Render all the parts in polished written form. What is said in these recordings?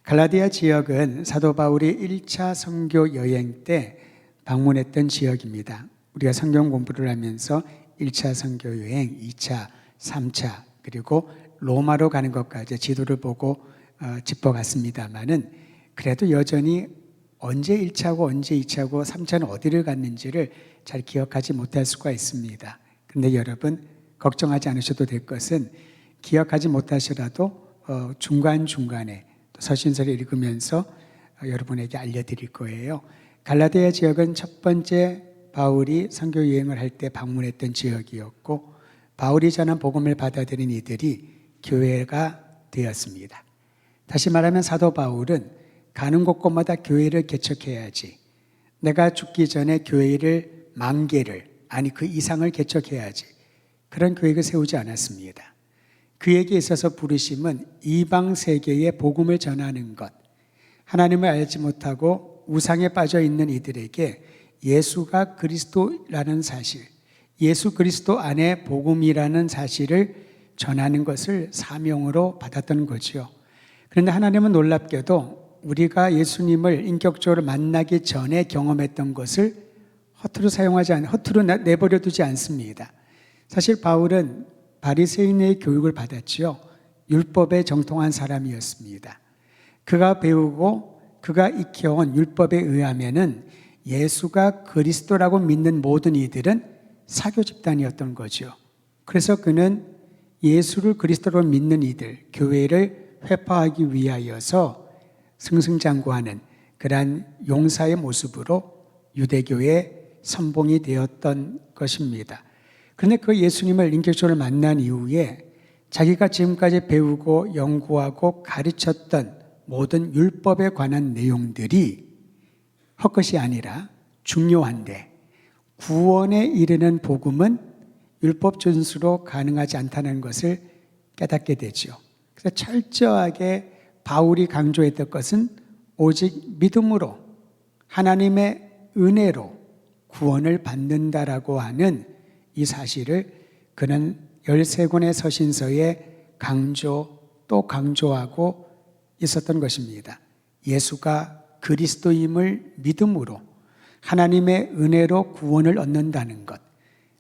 갈라디아 지역은 사도 바울이 1차 선교 여행 때 방문했던 지역입니다. 우리가 성경 공부를 하면서 1차 선교 여행, 2차, 3차 그리고 로마로 가는 것까지 지도를 보고 짚어갔습니다마는 그래도 여전히 언제 1차고 언제 2차고 3차는 어디를 갔는지를 잘 기억하지 못할 수가 있습니다. 그런데 여러분 걱정하지 않으셔도 될 것은 기억하지 못하시라도 중간중간에 서신서를 읽으면서 여러분에게 알려드릴 거예요. 갈라디아 지역은 첫 번째 바울이 선교 여행을 할 때 방문했던 지역이었고 바울이 전한 복음을 받아들인 이들이 교회가 되었습니다. 다시 말하면 사도 바울은 가는 곳곳마다 교회를 개척해야지, 내가 죽기 전에 교회를 10,000개를 아니 그 이상을 개척해야지, 그런 계획을 세우지 않았습니다. 그에게 있어서 부르심은 이방 세계에 복음을 전하는 것, 하나님을 알지 못하고 우상에 빠져 있는 이들에게 예수가 그리스도라는 사실, 예수 그리스도 안에 복음이라는 사실을 전하는 것을 사명으로 받았던 거죠. 그런데 하나님은 놀랍게도 우리가 예수님을 인격적으로 만나기 전에 경험했던 것을 허투루 내버려 두지 않습니다. 사실 바울은 바리새인의 교육을 받았지요. 율법에 정통한 사람이었습니다. 그가 배우고 그가 익혀온 율법에 의하면은 예수가 그리스도라고 믿는 모든 이들은 사교 집단이었던 거죠. 그래서 그는 예수를 그리스도로 믿는 이들, 교회를 회파하기 위하여서 승승장구하는 그러한 용사의 모습으로 유대교의 선봉이 되었던 것입니다. 그런데 그 예수님을 인격적으로 만난 이후에 자기가 지금까지 배우고 연구하고 가르쳤던 모든 율법에 관한 내용들이 헛것이 아니라 중요한데 구원에 이르는 복음은 율법 준수로 가능하지 않다는 것을 깨닫게 되죠. 그래서 철저하게 바울이 강조했던 것은 오직 믿음으로 하나님의 은혜로 구원을 받는다라고 하는 이 사실을 그는 13권의 서신서에 또 강조하고 있었던 것입니다. 예수가 그리스도임을 믿음으로 하나님의 은혜로 구원을 얻는다는 것.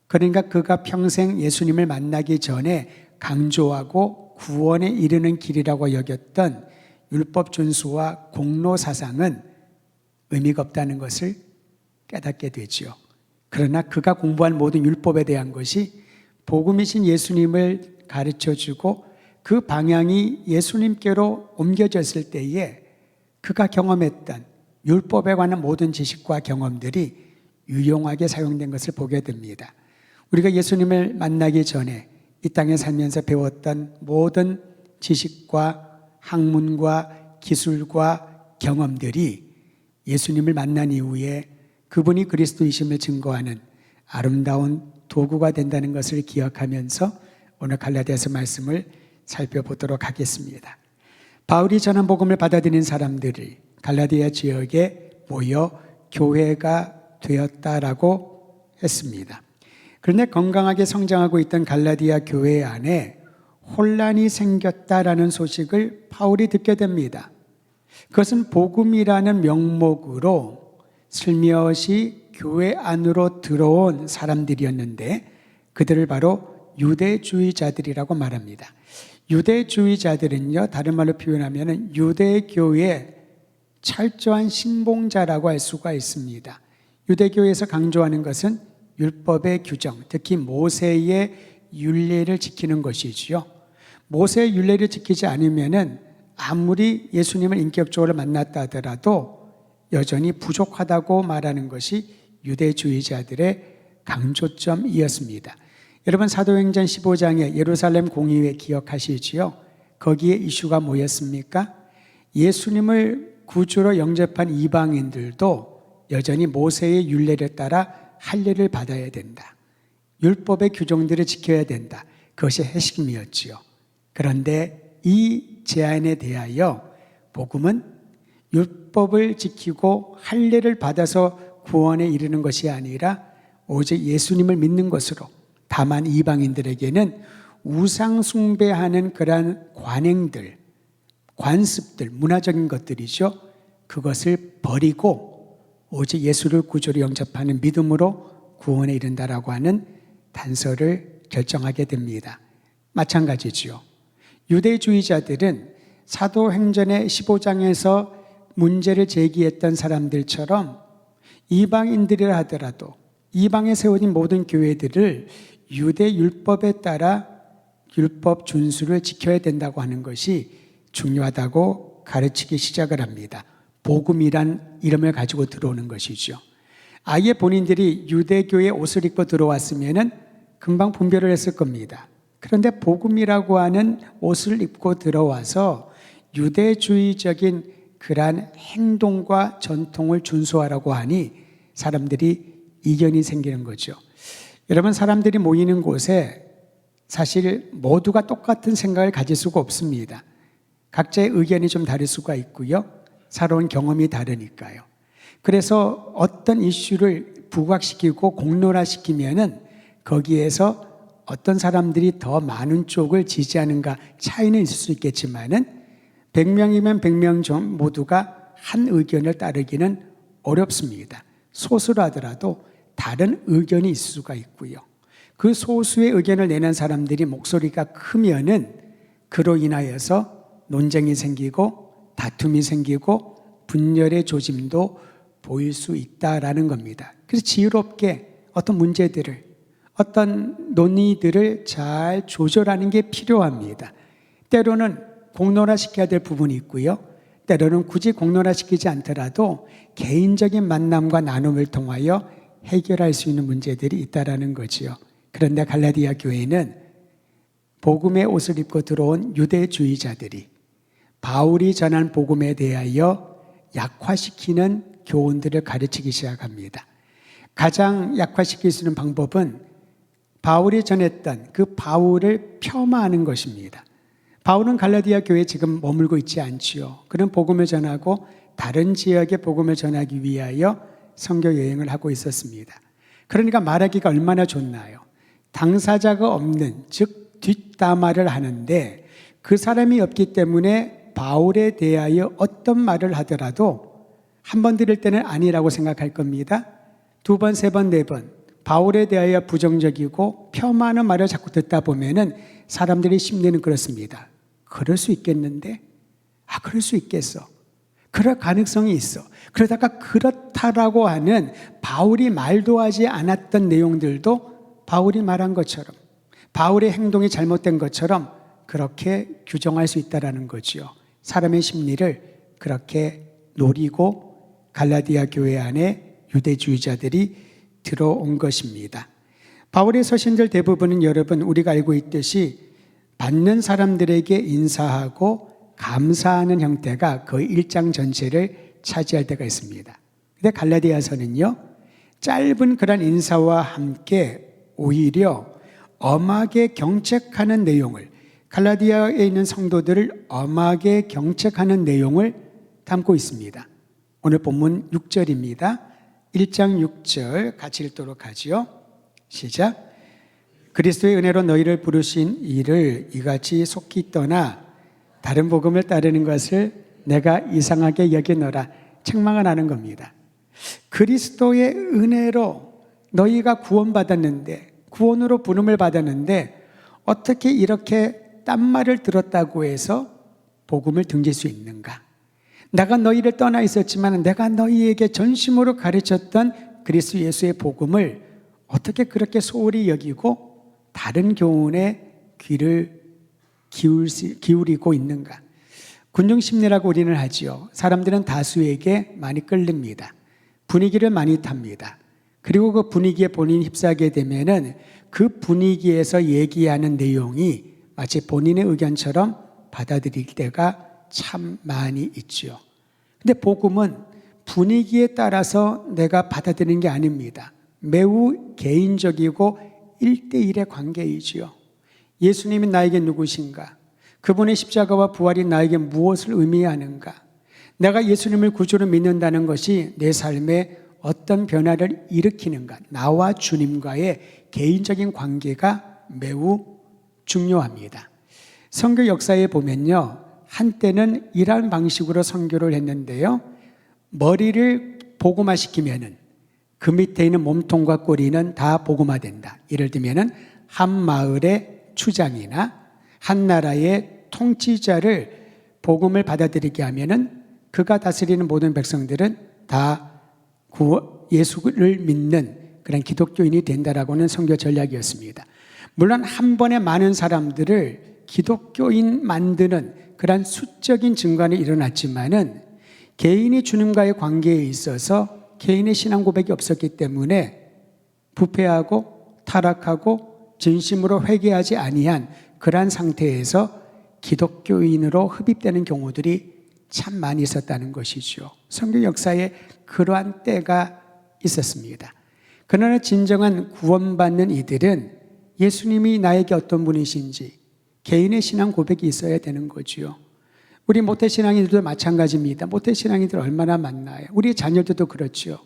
그러니까 그가 평생 예수님을 만나기 전에 강조하고 구원에 이르는 길이라고 여겼던 율법 준수와 공로 사상은 의미가 없다는 것을 깨닫게 되지요. 그러나 그가 공부한 모든 율법에 대한 것이 복음이신 예수님을 가르쳐주고 그 방향이 예수님께로 옮겨졌을 때에 그가 경험했던 율법에 관한 모든 지식과 경험들이 유용하게 사용된 것을 보게 됩니다. 우리가 예수님을 만나기 전에 이 땅에 살면서 배웠던 모든 지식과 학문과 기술과 경험들이 예수님을 만난 이후에 그분이 그리스도이심을 증거하는 아름다운 도구가 된다는 것을 기억하면서 오늘 갈라디아서 말씀을 살펴보도록 하겠습니다. 바울이 전한 복음을 받아들인 사람들이 갈라디아 지역에 모여 교회가 되었다라고 했습니다. 그런데 건강하게 성장하고 있던 갈라디아 교회 안에 혼란이 생겼다라는 소식을 바울이 듣게 됩니다. 그것은 복음이라는 명목으로 슬며시 교회 안으로 들어온 사람들이었는데 그들을 바로 유대주의자들이라고 말합니다. 유대주의자들은요, 다른 말로 표현하면 유대교의 철저한 신봉자라고 할 수가 있습니다. 유대교에서 강조하는 것은 율법의 규정, 특히 모세의 율례를 지키는 것이지요. 모세의 율례를 지키지 않으면은 아무리 예수님을 인격적으로 만났다 하더라도 여전히 부족하다고 말하는 것이 유대주의자들의 강조점이었습니다. 여러분 사도행전 15장에 예루살렘 공의회 기억하시지요? 거기에 이슈가 뭐였습니까? 예수님을 구주로 영접한 이방인들도 여전히 모세의 율례를 따라 할례를 받아야 된다. 율법의 규정들을 지켜야 된다. 그것이 핵심이었지요. 그런데 이 제안에 대하여 복음은 율법을 지키고 할례를 받아서 구원에 이르는 것이 아니라 오직 예수님을 믿는 것으로, 다만 이방인들에게는 우상 숭배하는 그러한 관행들, 관습들, 문화적인 것들이죠. 그것을 버리고 오직 예수를 구주로 영접하는 믿음으로 구원에 이른다라고 하는 단서를 결정하게 됩니다. 마찬가지지요. 유대주의자들은 사도행전의 15장에서 문제를 제기했던 사람들처럼 이방인들이라 하더라도 이방에 세워진 모든 교회들을 유대 율법에 따라 율법 준수를 지켜야 된다고 하는 것이 중요하다고 가르치기 시작을 합니다. 복음이란 이름을 가지고 들어오는 것이죠. 아예 본인들이 유대교의 옷을 입고 들어왔으면 금방 분별을 했을 겁니다. 그런데 복음이라고 하는 옷을 입고 들어와서 유대주의적인 그러한 행동과 전통을 준수하라고 하니 사람들이 이견이 생기는 거죠. 여러분, 사람들이 모이는 곳에 사실 모두가 똑같은 생각을 가질 수가 없습니다. 각자의 의견이 좀 다를 수가 있고요. 살아온 경험이 다르니까요. 그래서 어떤 이슈를 부각시키고 공론화시키면은 거기에서 어떤 사람들이 더 많은 쪽을 지지하는가 차이는 있을 수 있겠지만은 100명이면 100명 중 모두가 한 의견을 따르기는 어렵습니다. 소수로 하더라도 다른 의견이 있을 수가 있고요. 그 소수의 의견을 내는 사람들이 목소리가 크면은 그로 인하여서 논쟁이 생기고 다툼이 생기고 분열의 조짐도 보일 수 있다라는 겁니다. 그래서 지혜롭게 어떤 문제들을, 어떤 논의들을 잘 조절하는 게 필요합니다. 때로는 공론화시켜야 될 부분이 있고요. 때로는 굳이 공론화시키지 않더라도 개인적인 만남과 나눔을 통하여 해결할 수 있는 문제들이 있다라는 거지요. 그런데 갈라디아 교회는 복음의 옷을 입고 들어온 유대주의자들이 바울이 전한 복음에 대하여 약화시키는 교훈들을 가르치기 시작합니다. 가장 약화시킬 수 있는 방법은 바울이 전했던 그 바울을 폄하하는 것입니다. 바울은 갈라디아 교회에 지금 머물고 있지 않지요. 그는 복음을 전하고 다른 지역에 복음을 전하기 위하여 선교 여행을 하고 있었습니다. 그러니까 말하기가 얼마나 좋나요? 당사자가 없는, 즉 뒷담화를 하는데 그 사람이 없기 때문에 바울에 대하여 어떤 말을 하더라도 한 번 들을 때는 아니라고 생각할 겁니다. 두 번, 세 번, 네 번 바울에 대하여 부정적이고 폄하하는 말을 자꾸 듣다 보면은 사람들의 심리는 그렇습니다. 그럴 수 있겠는데? 그럴 수 있겠어. 그럴 가능성이 있어. 그러다가 그렇다라고 하는 바울이 말도 하지 않았던 내용들도 바울이 말한 것처럼, 바울의 행동이 잘못된 것처럼 그렇게 규정할 수 있다는 거지요. 사람의 심리를 그렇게 노리고 갈라디아 교회 안에 유대주의자들이 들어온 것입니다. 바울의 서신들 대부분은 여러분 우리가 알고 있듯이 받는 사람들에게 인사하고 감사하는 형태가 거의 1장 전체를 차지할 때가 있습니다. 근데 갈라디아서는요, 짧은 그런 인사와 함께 오히려 엄하게 경책하는 내용을, 갈라디아에 있는 성도들을 엄하게 경책하는 내용을 담고 있습니다. 오늘 본문 6절입니다. 1장 6절 같이 읽도록 하지요. 시작. 그리스도의 은혜로 너희를 부르신 이를 이같이 속히 떠나 다른 복음을 따르는 것을 내가 이상하게 여기노라. 책망을 하는 겁니다. 그리스도의 은혜로 너희가 구원받았는데, 구원으로 부름을 받았는데 어떻게 이렇게 딴 말을 들었다고 해서 복음을 등질 수 있는가? 내가 너희를 떠나 있었지만 내가 너희에게 전심으로 가르쳤던 그리스도 예수의 복음을 어떻게 그렇게 소홀히 여기고 다른 교훈에 귀를 기울이고 있는가? 군중심리라고 우리는 하지요. 사람들은 다수에게 많이 끌립니다. 분위기를 많이 탑니다. 그리고 그 분위기에 본인이 휩싸게 되면은 그 분위기에서 얘기하는 내용이 마치 본인의 의견처럼 받아들일 때가 참 많이 있죠. 근데 복음은 분위기에 따라서 내가 받아들이는 게 아닙니다. 매우 개인적이고 1대1의 관계이지요. 예수님이 나에게 누구신가? 그분의 십자가와 부활이 나에게 무엇을 의미하는가? 내가 예수님을 구주로 믿는다는 것이 내 삶에 어떤 변화를 일으키는가? 나와 주님과의 개인적인 관계가 매우 중요합니다. 선교 역사에 보면요, 한때는 이러한 방식으로 선교를 했는데요. 머리를 복음화시키면은 그 밑에 있는 몸통과 꼬리는 다 복음화된다. 예를 들면은 한 마을의 추장이나 한 나라의 통치자를 복음을 받아들이게 하면은 그가 다스리는 모든 백성들은 다 예수를 믿는 그런 기독교인이 된다라고는 선교 전략이었습니다. 물론 한 번에 많은 사람들을 기독교인 만드는 그런 수적인 증거는 일어났지만은 개인이 주님과의 관계에 있어서 개인의 신앙 고백이 없었기 때문에 부패하고 타락하고 진심으로 회개하지 아니한 그러한 상태에서 기독교인으로 흡입되는 경우들이 참 많이 있었다는 것이죠. 선교 역사에 그러한 때가 있었습니다. 그러나 진정한 구원받는 이들은 예수님이 나에게 어떤 분이신지 개인의 신앙 고백이 있어야 되는 거죠. 우리 모태신앙인들도 마찬가지입니다. 모태신앙인들 얼마나 많나요? 우리 자녀들도 그렇죠.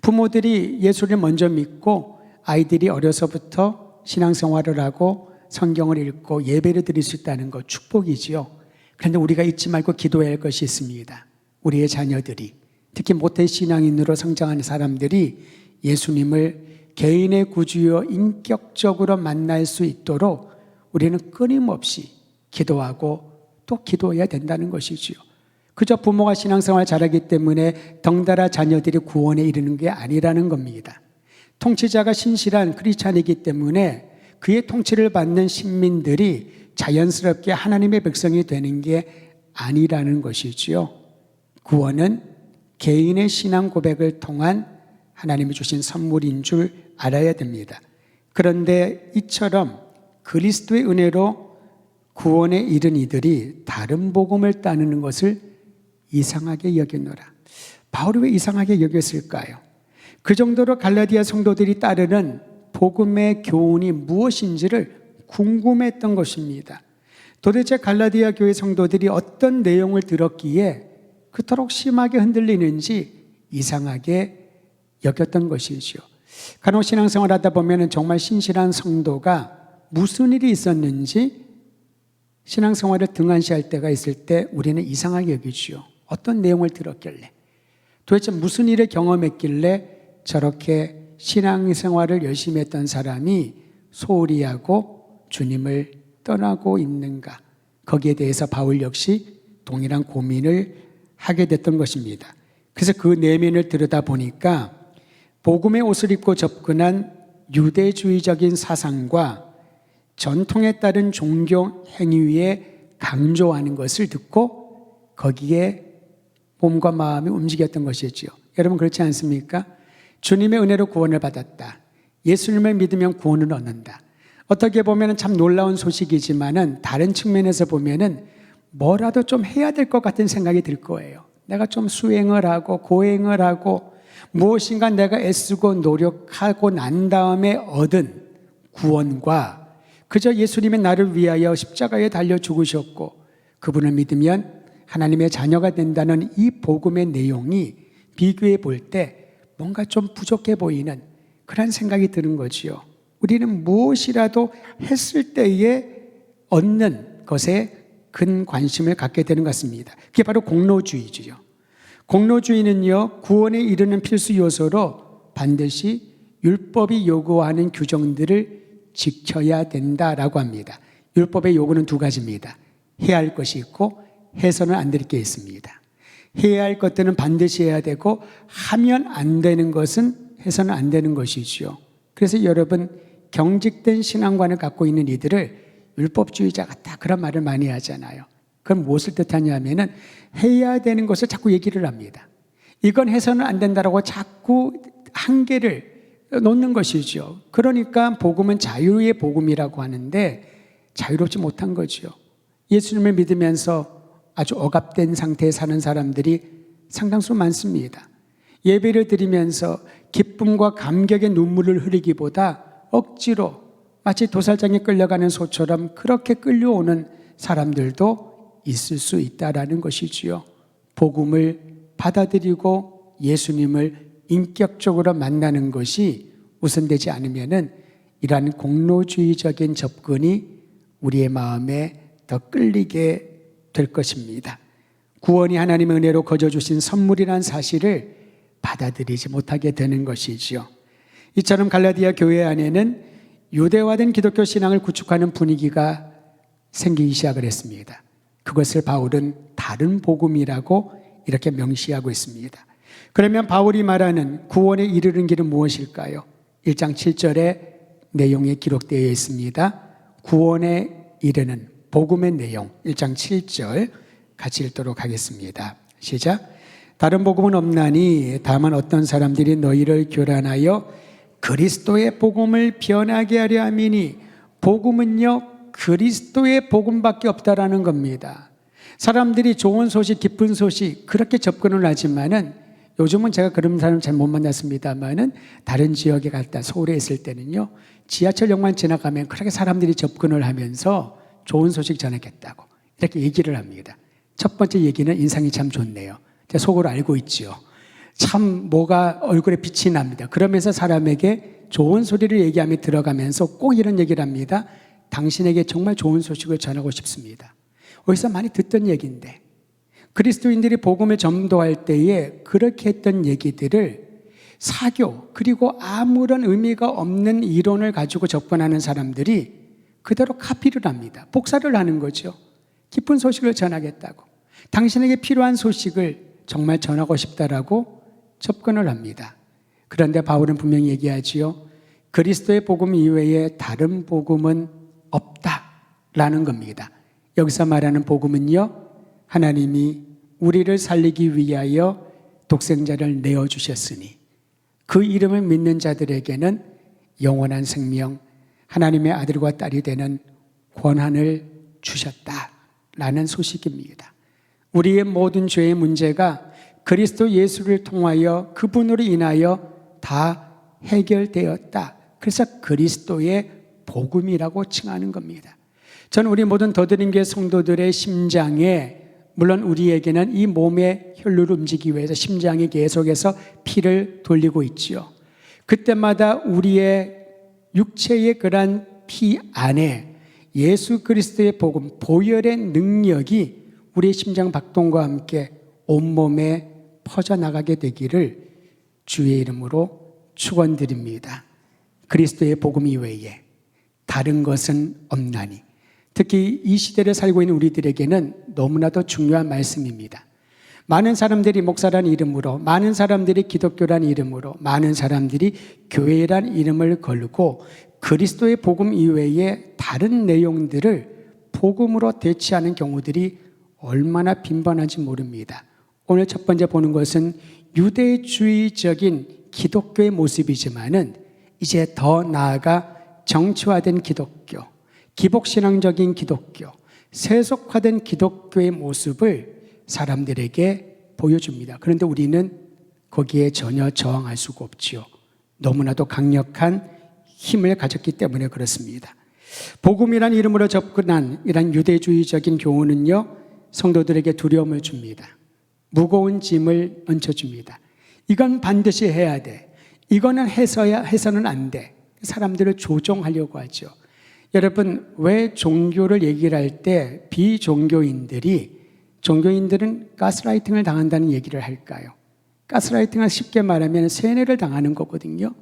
부모들이 예수를 먼저 믿고 아이들이 어려서부터 신앙생활을 하고 성경을 읽고 예배를 드릴 수 있다는 것 축복이지요. 그런데 우리가 잊지 말고 기도해야 할 것이 있습니다. 우리의 자녀들이, 특히 모태신앙인으로 성장하는 사람들이 예수님을 개인의 구주여 인격적으로 만날 수 있도록 우리는 끊임없이 기도하고 또 기도해야 된다는 것이지요. 그저 부모가 신앙생활 잘하기 때문에 덩달아 자녀들이 구원에 이르는 게 아니라는 겁니다. 통치자가 신실한 크리스찬이기 때문에 그의 통치를 받는 신민들이 자연스럽게 하나님의 백성이 되는 게 아니라는 것이지요. 구원은 개인의 신앙 고백을 통한 하나님이 주신 선물인 줄 알아야 됩니다. 그런데 이처럼 그리스도의 은혜로 구원에 이른 이들이 다른 복음을 따르는 것을 이상하게 여기노라. 바울이 왜 이상하게 여겼을까요? 그 정도로 갈라디아 성도들이 따르는 복음의 교훈이 무엇인지를 궁금했던 것입니다. 도대체 갈라디아 교회 성도들이 어떤 내용을 들었기에 그토록 심하게 흔들리는지 이상하게 여겼던 것이죠. 간혹 신앙생활 하다 보면 정말 신실한 성도가 무슨 일이 있었는지 신앙생활을 등한시할 때가 있을 때 우리는 이상하게 여기죠. 어떤 내용을 들었길래, 도대체 무슨 일을 경험했길래 저렇게 신앙생활을 열심히 했던 사람이 소홀히 하고 주님을 떠나고 있는가. 거기에 대해서 바울 역시 동일한 고민을 하게 됐던 것입니다. 그래서 그 내면을 들여다보니까 복음의 옷을 입고 접근한 유대주의적인 사상과 전통에 따른 종교 행위에 강조하는 것을 듣고 거기에 몸과 마음이 움직였던 것이지요. 여러분 그렇지 않습니까? 주님의 은혜로 구원을 받았다. 예수님을 믿으면 구원을 얻는다. 어떻게 보면 참 놀라운 소식이지만은 다른 측면에서 보면은 뭐라도 좀 해야 될 것 같은 생각이 들 거예요. 내가 좀 수행을 하고 고행을 하고 무엇인가 내가 애쓰고 노력하고 난 다음에 얻은 구원과 그저 예수님의 나를 위하여 십자가에 달려 죽으셨고 그분을 믿으면 하나님의 자녀가 된다는 이 복음의 내용이 비교해 볼 때 뭔가 좀 부족해 보이는 그런 생각이 드는 거지요. 우리는 무엇이라도 했을 때에 얻는 것에 큰 관심을 갖게 되는 것 같습니다. 그게 바로 공로주의죠. 공로주의는요, 구원에 이르는 필수 요소로 반드시 율법이 요구하는 규정들을 지켜야 된다라고 합니다. 율법의 요구는 두 가지입니다. 해야 할 것이 있고 해서는 안 될 게 있습니다. 해야 할 것들은 반드시 해야 되고 하면 안 되는 것은 해서는 안 되는 것이죠. 그래서 여러분 경직된 신앙관을 갖고 있는 이들을 율법주의자 같다 그런 말을 많이 하잖아요. 그건 무엇을 뜻하냐면은 해야 되는 것을 자꾸 얘기를 합니다. 이건 해서는 안 된다라고 자꾸 한계를 놓는 것이죠. 그러니까 복음은 자유의 복음이라고 하는데 자유롭지 못한 거죠. 예수님을 믿으면서 아주 억압된 상태에 사는 사람들이 상당수 많습니다. 예배를 드리면서 기쁨과 감격의 눈물을 흘리기보다 억지로 마치 도살장에 끌려가는 소처럼 그렇게 끌려오는 사람들도 있을 수 있다라는 것이지요. 복음을 받아들이고 예수님을 인격적으로 만나는 것이 우선되지 않으면은 이러한 공로주의적인 접근이 우리의 마음에 더 끌리게 될 것입니다. 구원이 하나님의 은혜로 거저 주신 선물이라는 사실을 받아들이지 못하게 되는 것이지요. 이처럼 갈라디아 교회 안에는 유대화된 기독교 신앙을 구축하는 분위기가 생기기 시작을 했습니다. 그것을 바울은 다른 복음이라고 이렇게 명시하고 있습니다. 그러면 바울이 말하는 구원에 이르는 길은 무엇일까요? 1장 7절의 내용이 기록되어 있습니다. 구원에 이르는 복음의 내용 1장 7절 같이 읽도록 하겠습니다. 시작. 다른 복음은 없나니 다만 어떤 사람들이 너희를 교란하여 그리스도의 복음을 변하게 하려 함이니 복음은요 그리스도의 복음밖에 없다라는 겁니다. 사람들이 좋은 소식, 기쁜 소식 그렇게 접근을 하지만은 요즘은 제가 그런 사람 잘 못 만났습니다만은 다른 지역에 갔다 서울에 있을 때는요 지하철역만 지나가면 그렇게 사람들이 접근을 하면서 좋은 소식 전하겠다고 이렇게 얘기를 합니다. 첫 번째 얘기는 인상이 참 좋네요. 제가 속으로 알고 있지요. 참 뭐가 얼굴에 빛이 납니다. 그러면서 사람에게 좋은 소리를 얘기하며 들어가면서 꼭 이런 얘기를 합니다. 당신에게 정말 좋은 소식을 전하고 싶습니다. 어디서 많이 듣던 얘기인데 그리스도인들이 복음을 전도할 때에 그렇게 했던 얘기들을 사교 그리고 아무런 의미가 없는 이론을 가지고 접근하는 사람들이 그대로 카피를 합니다. 복사를 하는 거죠. 기쁜 소식을 전하겠다고 당신에게 필요한 소식을 정말 전하고 싶다라고 접근을 합니다. 그런데 바울은 분명히 얘기하지요. 그리스도의 복음 이외에 다른 복음은 없다라는 겁니다. 여기서 말하는 복음은요 하나님이 우리를 살리기 위하여 독생자를 내어주셨으니 그 이름을 믿는 자들에게는 영원한 생명 하나님의 아들과 딸이 되는 권한을 주셨다라는 소식입니다. 우리의 모든 죄의 문제가 그리스도 예수를 통하여 그분으로 인하여 다 해결되었다. 그래서 그리스도의 복음이라고 칭하는 겁니다. 저는 우리 모든 더드림교회 성도들의 심장에 물론 우리에게는 이 몸의 혈류를 움직이기 위해서 심장이 계속해서 피를 돌리고 있지요. 그때마다 우리의 육체의 그런 피 안에 예수 그리스도의 복음, 보혈의 능력이 우리의 심장 박동과 함께 온몸에 퍼져나가게 되기를 주의 이름으로 축원드립니다. 그리스도의 복음 이외에 다른 것은 없나니 특히 이 시대를 살고 있는 우리들에게는 너무나도 중요한 말씀입니다. 많은 사람들이 목사란 이름으로 많은 사람들이 기독교란 이름으로 많은 사람들이 교회란 이름을 걸고 그리스도의 복음 이외에 다른 내용들을 복음으로 대체하는 경우들이 얼마나 빈번한지 모릅니다. 오늘 첫 번째 보는 것은 유대주의적인 기독교의 모습이지만은 이제 더 나아가 정치화된 기독교, 기복신앙적인 기독교, 세속화된 기독교의 모습을 사람들에게 보여줍니다. 그런데 우리는 거기에 전혀 저항할 수가 없지요. 너무나도 강력한 힘을 가졌기 때문에 그렇습니다. 복음이란 이름으로 접근한 이런 유대주의적인 교훈은요, 성도들에게 두려움을 줍니다. 무거운 짐을 얹혀줍니다. 이건 반드시 해야 돼. 이거는 해서는 안 돼. 사람들을 조종하려고 하죠. 여러분, 왜 종교를 얘기를 할 때 종교인들은 가스라이팅을 당한다는 얘기를 할까요? 가스라이팅을 쉽게 말하면 세뇌를 당하는 거거든요.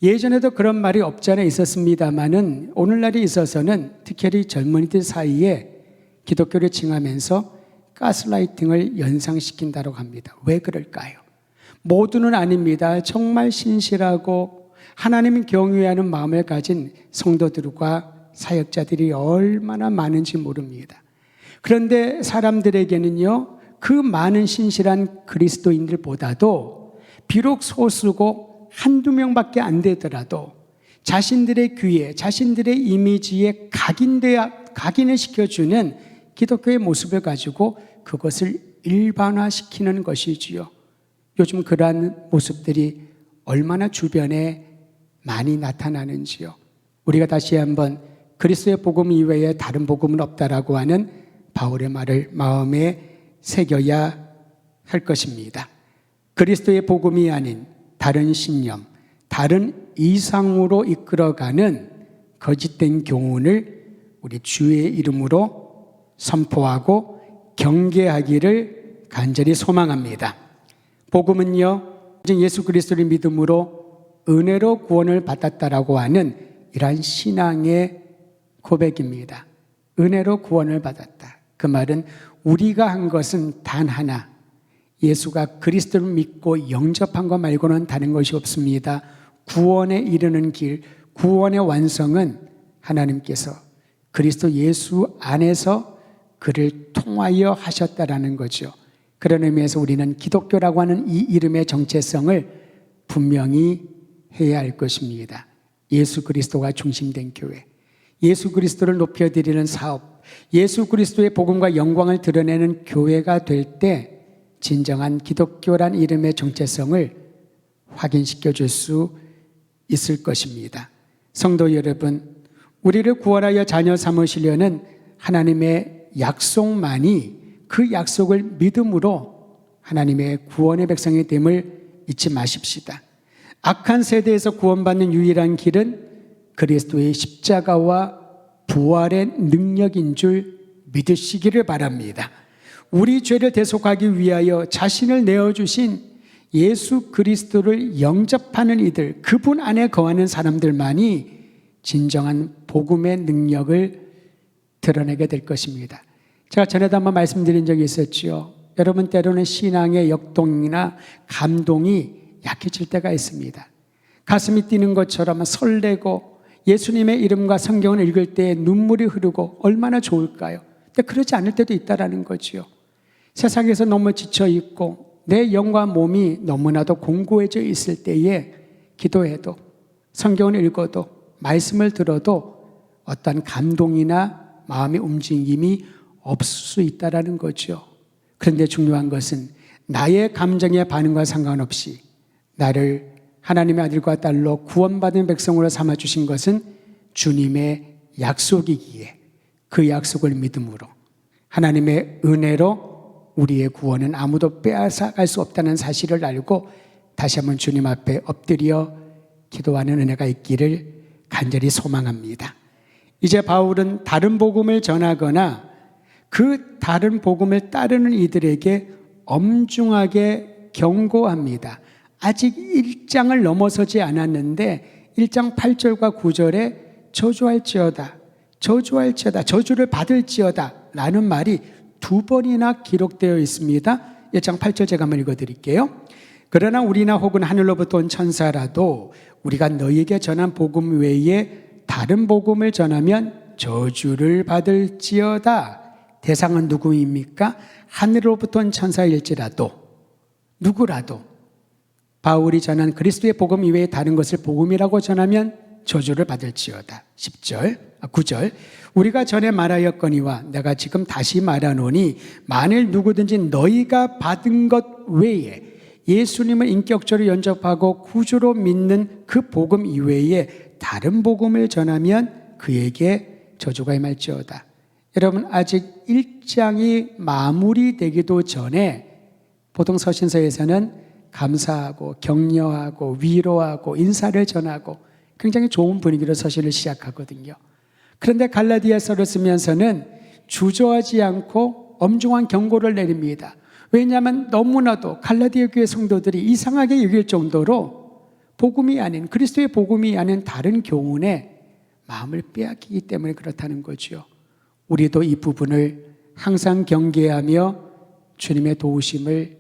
예전에도 그런 말이 없지 않아 있었습니다만은 오늘날에 있어서는 특히 젊은이들 사이에 기독교를 칭하면서 가스라이팅을 연상시킨다고 합니다. 왜 그럴까요? 모두는 아닙니다. 정말 신실하고 하나님을 경외하는 마음을 가진 성도들과 사역자들이 얼마나 많은지 모릅니다. 그런데 사람들에게는요, 그 많은 신실한 그리스도인들보다도 비록 소수고 한두 명밖에 안 되더라도 자신들의 귀에, 자신들의 이미지에 각인을 시켜주는 기독교의 모습을 가지고 그것을 일반화시키는 것이지요. 요즘 그러한 모습들이 얼마나 주변에 많이 나타나는지요. 우리가 다시 한번 그리스도의 복음 이외에 다른 복음은 없다라고 하는 바울의 말을 마음에 새겨야 할 것입니다. 그리스도의 복음이 아닌 다른 신념, 다른 이상으로 이끌어가는 거짓된 교훈을 우리 주의 이름으로 선포하고 경계하기를 간절히 소망합니다. 복음은요, 예수 그리스도를 믿음으로 은혜로 구원을 받았다라고 하는 이러한 신앙의 고백입니다. 은혜로 구원을 받았다. 그 말은 우리가 한 것은 단 하나, 예수가 그리스도를 믿고 영접한 것 말고는 다른 것이 없습니다. 구원에 이르는 길, 구원의 완성은 하나님께서 그리스도 예수 안에서 그를 통하여 하셨다라는 거죠. 그런 의미에서 우리는 기독교라고 하는 이 이름의 정체성을 분명히 해야 할 것입니다. 예수 그리스도가 중심된 교회, 예수 그리스도를 높여드리는 사업, 예수 그리스도의 복음과 영광을 드러내는 교회가 될 때 진정한 기독교란 이름의 정체성을 확인시켜 줄 수 있을 것입니다. 성도 여러분, 우리를 구원하여 자녀 삼으시려는 하나님의 약속만이 그 약속을 믿음으로 하나님의 구원의 백성이 됨을 잊지 마십시다. 악한 세대에서 구원받는 유일한 길은 그리스도의 십자가와 부활의 능력인 줄 믿으시기를 바랍니다. 우리 죄를 대속하기 위하여 자신을 내어주신 예수 그리스도를 영접하는 이들, 그분 안에 거하는 사람들만이 진정한 복음의 능력을 드러내게 될 것입니다. 제가 전에도 한번 말씀드린 적이 있었죠. 여러분, 때로는 신앙의 역동이나 감동이 약해질 때가 있습니다. 가슴이 뛰는 것처럼 설레고 예수님의 이름과 성경을 읽을 때 눈물이 흐르고 얼마나 좋을까요? 근데 그러지 않을 때도 있다라는 거죠. 세상에서 너무 지쳐 있고 내 영과 몸이 너무나도 공고해져 있을 때에 기도해도, 성경을 읽어도, 말씀을 들어도 어떤 감동이나 마음의 움직임이 없을 수 있다라는 거죠. 그런데 중요한 것은 나의 감정의 반응과 상관없이 나를 하나님의 아들과 딸로 구원받은 백성으로 삼아주신 것은 주님의 약속이기에 그 약속을 믿음으로 하나님의 은혜로 우리의 구원은 아무도 빼앗아갈 수 없다는 사실을 알고 다시 한번 주님 앞에 엎드려 기도하는 은혜가 있기를 간절히 소망합니다. 이제 바울은 다른 복음을 전하거나 그 다른 복음을 따르는 이들에게 엄중하게 경고합니다. 아직 1장을 넘어서지 않았는데 1장 8절과 9절에 저주할지어다, 저주할지어다, 저주를 받을지어다 라는 말이 2번이나 기록되어 있습니다. 1장 8절 제가 한번 읽어드릴게요. 그러나 우리나 혹은 하늘로부터 온 천사라도 우리가 너희에게 전한 복음 외에 다른 복음을 전하면 저주를 받을지어다. 대상은 누구입니까? 하늘로부터 온 천사일지라도, 누구라도 바울이 전한 그리스도의 복음 이외에 다른 것을 복음이라고 전하면 저주를 받을지어다. 9절 우리가 전에 말하였거니와 내가 지금 다시 말하노니 만일 누구든지 너희가 받은 것 외에 예수님을 인격적으로 영접하고 구주로 믿는 그 복음 이외에 다른 복음을 전하면 그에게 저주가 임할지어다. 여러분, 아직 1장이 마무리되기도 전에 보통 서신서에서는 감사하고 격려하고 위로하고 인사를 전하고 굉장히 좋은 분위기로 서신을 시작하거든요. 그런데 갈라디아서를 쓰면서는 주저하지 않고 엄중한 경고를 내립니다. 왜냐하면 너무나도 갈라디아 교회 성도들이 이상하게 여길 정도로 복음이 아닌, 그리스도의 복음이 아닌 다른 교훈에 마음을 빼앗기기 때문에 그렇다는 거죠. 우리도 이 부분을 항상 경계하며 주님의 도우심을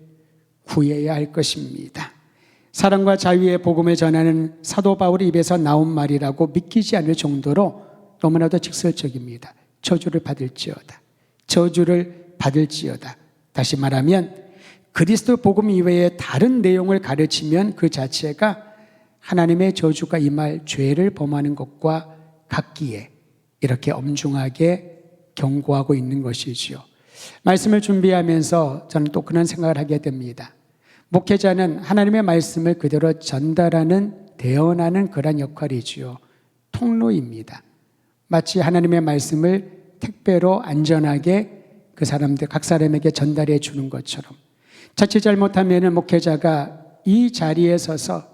구해야 할 것입니다. 사랑과 자유의 복음을 전하는 사도 바울의 입에서 나온 말이라고 믿기지 않을 정도로 너무나도 직설적입니다. 저주를 받을지어다, 저주를 받을지어다. 다시 말하면 그리스도 복음 이외에 다른 내용을 가르치면 그 자체가 하나님의 저주가 임할 죄를 범하는 것과 같기에 이렇게 엄중하게 경고하고 있는 것이지요. 말씀을 준비하면서 저는 또 그런 생각을 하게 됩니다. 목회자는 하나님의 말씀을 그대로 전달하는, 대언하는 그런 역할이지요. 통로입니다. 마치 하나님의 말씀을 택배로 안전하게 그 사람들, 각 사람에게 전달해 주는 것처럼 자칫 잘못하면 목회자가 이 자리에 서서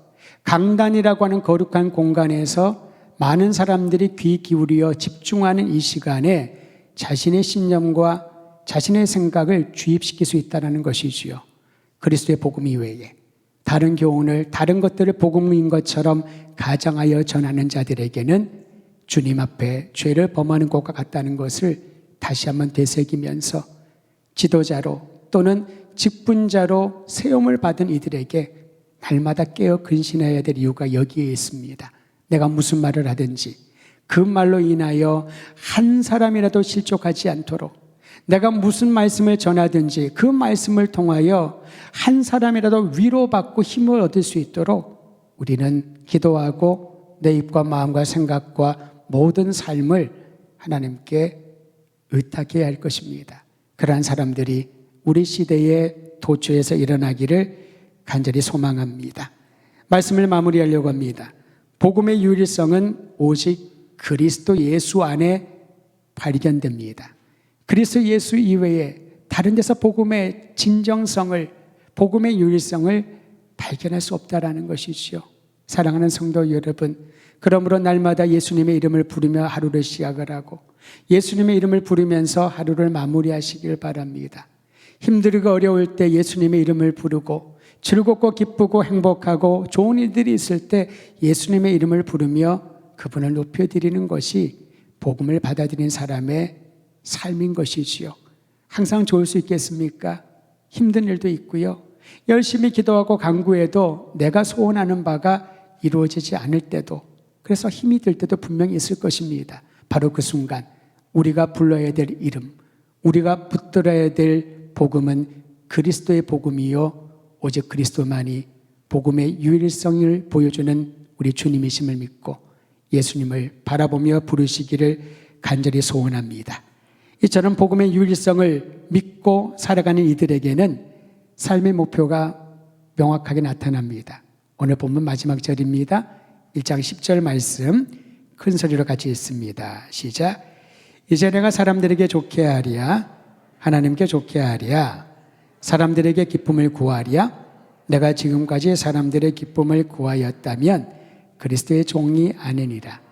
강단이라고 하는 거룩한 공간에서 많은 사람들이 귀 기울여 집중하는 이 시간에 자신의 신념과 자신의 생각을 주입시킬 수 있다는 것이지요. 그리스도의 복음 이외에 다른 교훈을, 다른 것들을 복음인 것처럼 가장하여 전하는 자들에게는 주님 앞에 죄를 범하는 것과 같다는 것을 다시 한번 되새기면서 지도자로 또는 직분자로 세움을 받은 이들에게 날마다 깨어 근신해야 될 이유가 여기에 있습니다. 내가 무슨 말을 하든지 그 말로 인하여 한 사람이라도 실족하지 않도록, 내가 무슨 말씀을 전하든지 그 말씀을 통하여 한 사람이라도 위로받고 힘을 얻을 수 있도록 우리는 기도하고 내 입과 마음과 생각과 모든 삶을 하나님께 의탁해야 할 것입니다. 그러한 사람들이 우리 시대의 도처에서 일어나기를 간절히 소망합니다. 말씀을 마무리하려고 합니다. 복음의 유일성은 오직 그리스도 예수 안에 발견됩니다. 그리스도 예수 이외에 다른 데서 복음의 진정성을, 복음의 유일성을 발견할 수 없다라는 것이지요. 사랑하는 성도 여러분, 그러므로 날마다 예수님의 이름을 부르며 하루를 시작을 하고 예수님의 이름을 부르면서 하루를 마무리하시길 바랍니다. 힘들고 어려울 때 예수님의 이름을 부르고 즐겁고 기쁘고 행복하고 좋은 일들이 있을 때 예수님의 이름을 부르며 그분을 높여드리는 것이 복음을 받아들인 사람의 삶인 것이지요. 항상 좋을 수 있겠습니까? 힘든 일도 있고요. 열심히 기도하고 간구해도 내가 소원하는 바가 이루어지지 않을 때도, 그래서 힘이 들 때도 분명히 있을 것입니다. 바로 그 순간 우리가 불러야 될 이름, 우리가 붙들어야 될 복음은 그리스도의 복음이요 오직 그리스도만이 복음의 유일성을 보여주는 우리 주님이심을 믿고 예수님을 바라보며 부르시기를 간절히 소원합니다. 이처럼 복음의 유일성을 믿고 살아가는 이들에게는 삶의 목표가 명확하게 나타납니다. 오늘 본문 마지막 절입니다. 1장 10절 말씀 큰 소리로 같이 읽습니다. 시작. 이제 내가 사람들에게 좋게 하랴, 하나님께 좋게 하랴, 사람들에게 기쁨을 구하랴. 내가 지금까지 사람들의 기쁨을 구하였다면 그리스도의 종이 아니니라.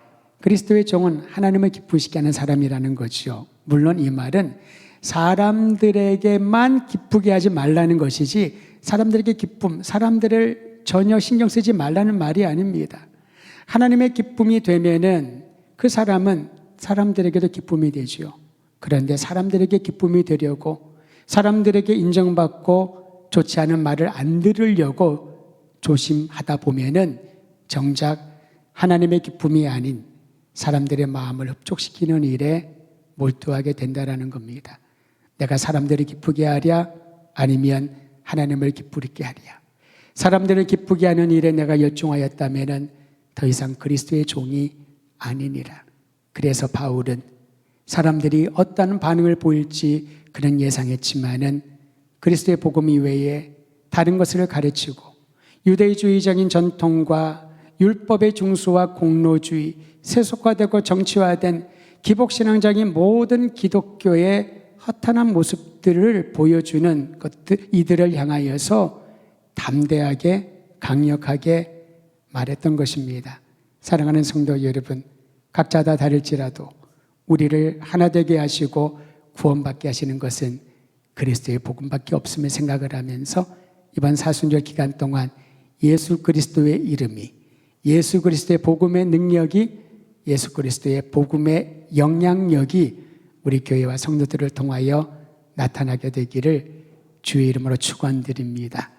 그리스도의 종은 하나님을 기쁘시게 하는 사람이라는 거죠. 물론 이 말은 사람들에게만 기쁘게 하지 말라는 것이지 사람들에게 기쁨, 사람들을 전혀 신경 쓰지 말라는 말이 아닙니다. 하나님의 기쁨이 되면은 그 사람은 사람들에게도 기쁨이 되죠. 그런데 사람들에게 기쁨이 되려고, 사람들에게 인정받고 좋지 않은 말을 안 들으려고 조심하다 보면은 정작 하나님의 기쁨이 아닌 사람들의 마음을 흡족시키는 일에 몰두하게 된다라는 겁니다. 내가 사람들을 기쁘게 하랴, 아니면 하나님을 기쁘게 하랴. 사람들을 기쁘게 하는 일에 내가 열중하였다면은 더 이상 그리스도의 종이 아니니라. 그래서 바울은 사람들이 어떤 반응을 보일지 그는 예상했지만은 그리스도의 복음 이외에 다른 것을 가르치고 유대주의적인 전통과 율법의 중수와 공로주의, 세속화되고 정치화된 기복신앙적인 모든 기독교의 허탄한 모습들을 보여주는 것들, 이들을 향하여서 담대하게 강력하게 말했던 것입니다. 사랑하는 성도 여러분, 각자 다 다를지라도 우리를 하나 되게 하시고 구원받게 하시는 것은 그리스도의 복음밖에 없음을 생각을 하면서 이번 사순절 기간 동안 예수 그리스도의 이름이, 예수 그리스도의 복음의 능력이, 예수 그리스도의 복음의 영향력이 우리 교회와 성도들을 통하여 나타나게 되기를 주의 이름으로 축원드립니다.